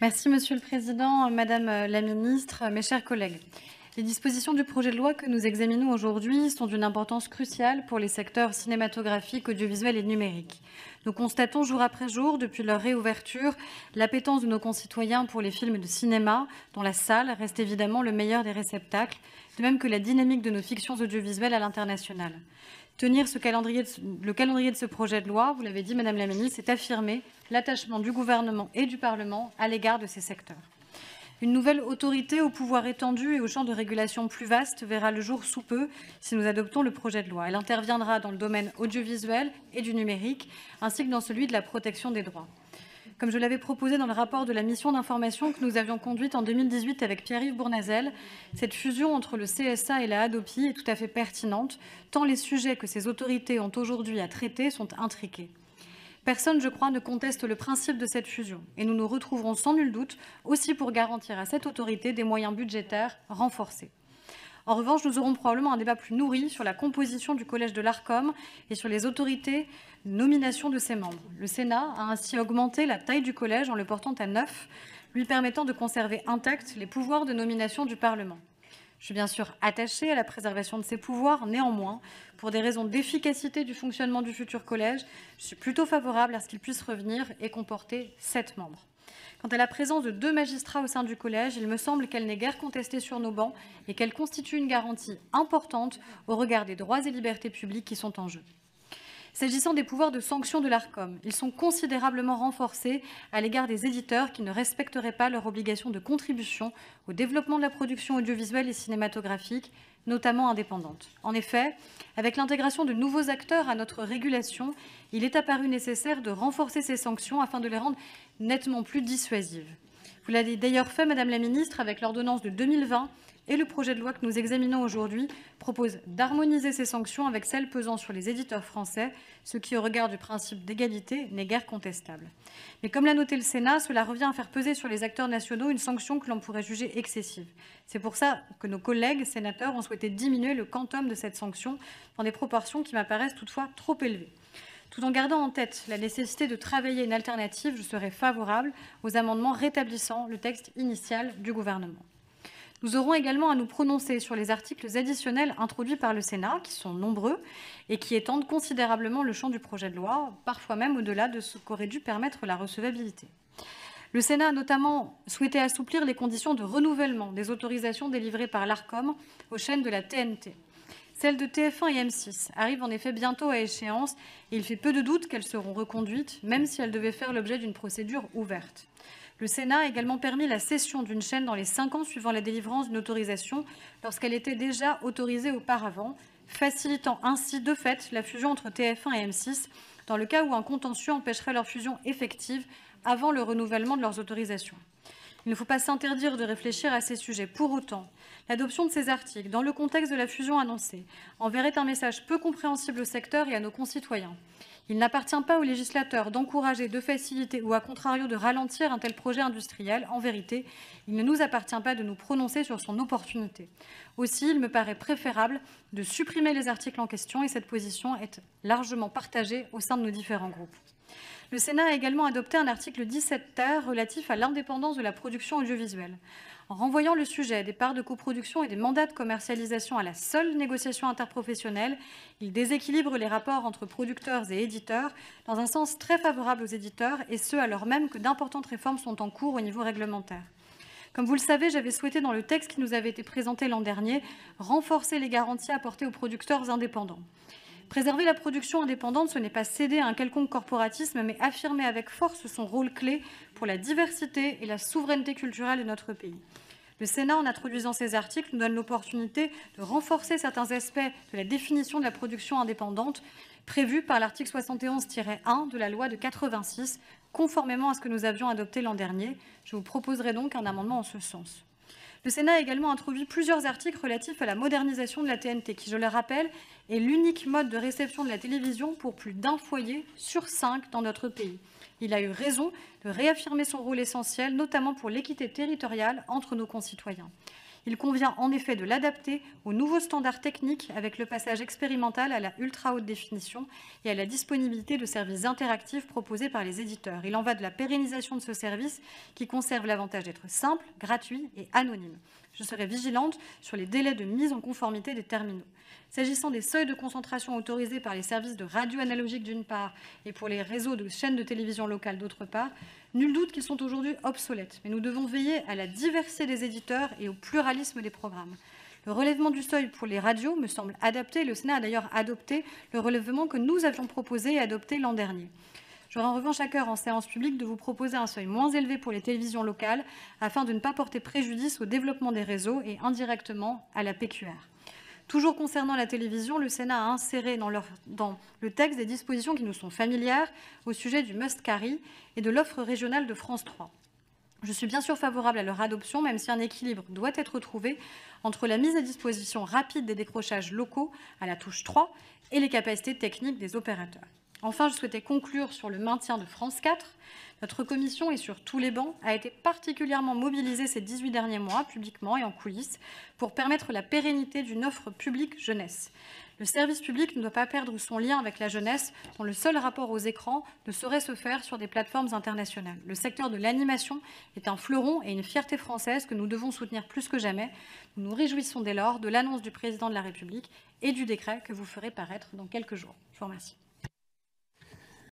Merci Monsieur le Président, Madame la Ministre, mes chers collègues. Les dispositions du projet de loi que nous examinons aujourd'hui sont d'une importance cruciale pour les secteurs cinématographiques, audiovisuels et numériques. Nous constatons jour après jour, depuis leur réouverture, l'appétence de nos concitoyens pour les films de cinéma, dont la salle reste évidemment le meilleur des réceptacles, de même que la dynamique de nos fictions audiovisuelles à l'international. Tenir le calendrier de ce projet de loi, vous l'avez dit Madame la Ministre, c'est affirmer l'attachement du gouvernement et du Parlement à l'égard de ces secteurs. Une nouvelle autorité au pouvoir étendu et au champ de régulation plus vaste verra le jour sous peu si nous adoptons le projet de loi. Elle interviendra dans le domaine audiovisuel et du numérique, ainsi que dans celui de la protection des droits. Comme je l'avais proposé dans le rapport de la mission d'information que nous avions conduite en 2018 avec Pierre-Yves Bournazel, cette fusion entre le CSA et la Hadopi est tout à fait pertinente, tant les sujets que ces autorités ont aujourd'hui à traiter sont intriqués. Personne, je crois, ne conteste le principe de cette fusion et nous nous retrouverons sans nul doute aussi pour garantir à cette autorité des moyens budgétaires renforcés. En revanche, nous aurons probablement un débat plus nourri sur la composition du collège de l'Arcom et sur les autorités de nomination de ses membres. Le Sénat a ainsi augmenté la taille du collège en le portant à 9, lui permettant de conserver intacts les pouvoirs de nomination du Parlement. Je suis bien sûr attachée à la préservation de ces pouvoirs, néanmoins, pour des raisons d'efficacité du fonctionnement du futur collège, je suis plutôt favorable à ce qu'il puisse revenir et comporter 7 membres. Quant à la présence de 2 magistrats au sein du collège, il me semble qu'elle n'est guère contestée sur nos bancs et qu'elle constitue une garantie importante au regard des droits et libertés publiques qui sont en jeu. S'agissant des pouvoirs de sanction de l'Arcom, ils sont considérablement renforcés à l'égard des éditeurs qui ne respecteraient pas leur obligation de contribution au développement de la production audiovisuelle et cinématographique, notamment indépendante. En effet, avec l'intégration de nouveaux acteurs à notre régulation, il est apparu nécessaire de renforcer ces sanctions afin de les rendre nettement plus dissuasives. Vous l'avez d'ailleurs fait, Madame la Ministre, avec l'ordonnance de 2020 et le projet de loi que nous examinons aujourd'hui propose d'harmoniser ces sanctions avec celles pesant sur les éditeurs français, ce qui, au regard du principe d'égalité, n'est guère contestable. Mais comme l'a noté le Sénat, cela revient à faire peser sur les acteurs nationaux une sanction que l'on pourrait juger excessive. C'est pour ça que nos collègues sénateurs ont souhaité diminuer le quantum de cette sanction dans des proportions qui m'apparaissent toutefois trop élevées. Tout en gardant en tête la nécessité de travailler une alternative, je serai favorable aux amendements rétablissant le texte initial du gouvernement. Nous aurons également à nous prononcer sur les articles additionnels introduits par le Sénat, qui sont nombreux et qui étendent considérablement le champ du projet de loi, parfois même au-delà de ce qu'aurait dû permettre la recevabilité. Le Sénat a notamment souhaité assouplir les conditions de renouvellement des autorisations délivrées par l'Arcom aux chaînes de la TNT. Celles de TF1 et M6 arrivent en effet bientôt à échéance et il fait peu de doute qu'elles seront reconduites, même si elles devaient faire l'objet d'une procédure ouverte. Le Sénat a également permis la cession d'une chaîne dans les 5 ans suivant la délivrance d'une autorisation lorsqu'elle était déjà autorisée auparavant, facilitant ainsi de fait la fusion entre TF1 et M6 dans le cas où un contentieux empêcherait leur fusion effective avant le renouvellement de leurs autorisations. Il ne faut pas s'interdire de réfléchir à ces sujets. Pour autant, l'adoption de ces articles, dans le contexte de la fusion annoncée, enverrait un message peu compréhensible au secteur et à nos concitoyens. Il n'appartient pas aux législateurs d'encourager, de faciliter ou, à contrario, de ralentir un tel projet industriel. En vérité, il ne nous appartient pas de nous prononcer sur son opportunité. Aussi, il me paraît préférable de supprimer les articles en question et cette position est largement partagée au sein de nos différents groupes. Le Sénat a également adopté un article 17 ter relatif à l'indépendance de la production audiovisuelle. En renvoyant le sujet des parts de coproduction et des mandats de commercialisation à la seule négociation interprofessionnelle, il déséquilibre les rapports entre producteurs et éditeurs dans un sens très favorable aux éditeurs, et ce alors même que d'importantes réformes sont en cours au niveau réglementaire. Comme vous le savez, j'avais souhaité, dans le texte qui nous avait été présenté l'an dernier, renforcer les garanties apportées aux producteurs indépendants. Préserver la production indépendante, ce n'est pas céder à un quelconque corporatisme, mais affirmer avec force son rôle clé pour la diversité et la souveraineté culturelle de notre pays. Le Sénat, en introduisant ces articles, nous donne l'opportunité de renforcer certains aspects de la définition de la production indépendante prévue par l'article 71-1 de la loi de 86, conformément à ce que nous avions adopté l'an dernier. Je vous proposerai donc un amendement en ce sens. Le Sénat a également introduit plusieurs articles relatifs à la modernisation de la TNT, qui, je le rappelle, est l'unique mode de réception de la télévision pour plus d'un foyer sur 5 dans notre pays. Il a eu raison de réaffirmer son rôle essentiel, notamment pour l'équité territoriale entre nos concitoyens. Il convient en effet de l'adapter aux nouveaux standards techniques avec le passage expérimental à la ultra haute définition et à la disponibilité de services interactifs proposés par les éditeurs. Il en va de la pérennisation de ce service qui conserve l'avantage d'être simple, gratuit et anonyme. Je serai vigilante sur les délais de mise en conformité des terminaux. S'agissant des seuils de concentration autorisés par les services de radio analogique d'une part et pour les réseaux de chaînes de télévision locales d'autre part, nul doute qu'ils sont aujourd'hui obsolètes, mais nous devons veiller à la diversité des éditeurs et au pluralisme des programmes. Le relèvement du seuil pour les radios me semble adapté. Le Sénat a d'ailleurs adopté le relèvement que nous avions proposé et adopté l'an dernier. J'aurai en revanche à cœur en séance publique de vous proposer un seuil moins élevé pour les télévisions locales afin de ne pas porter préjudice au développement des réseaux et indirectement à la PQR. Toujours concernant la télévision, le Sénat a inséré dans le texte des dispositions qui nous sont familières au sujet du must carry et de l'offre régionale de France 3. Je suis bien sûr favorable à leur adoption, même si un équilibre doit être trouvé entre la mise à disposition rapide des décrochages locaux à la touche 3 et les capacités techniques des opérateurs. Enfin, je souhaitais conclure sur le maintien de France 4. Notre commission, et sur tous les bancs, a été particulièrement mobilisée ces 18 derniers mois, publiquement et en coulisses, pour permettre la pérennité d'une offre publique jeunesse. Le service public ne doit pas perdre son lien avec la jeunesse, dont le seul rapport aux écrans ne saurait se faire sur des plateformes internationales. Le secteur de l'animation est un fleuron et une fierté française que nous devons soutenir plus que jamais. Nous nous réjouissons dès lors de l'annonce du président de la République et du décret que vous ferez paraître dans quelques jours. Je vous remercie.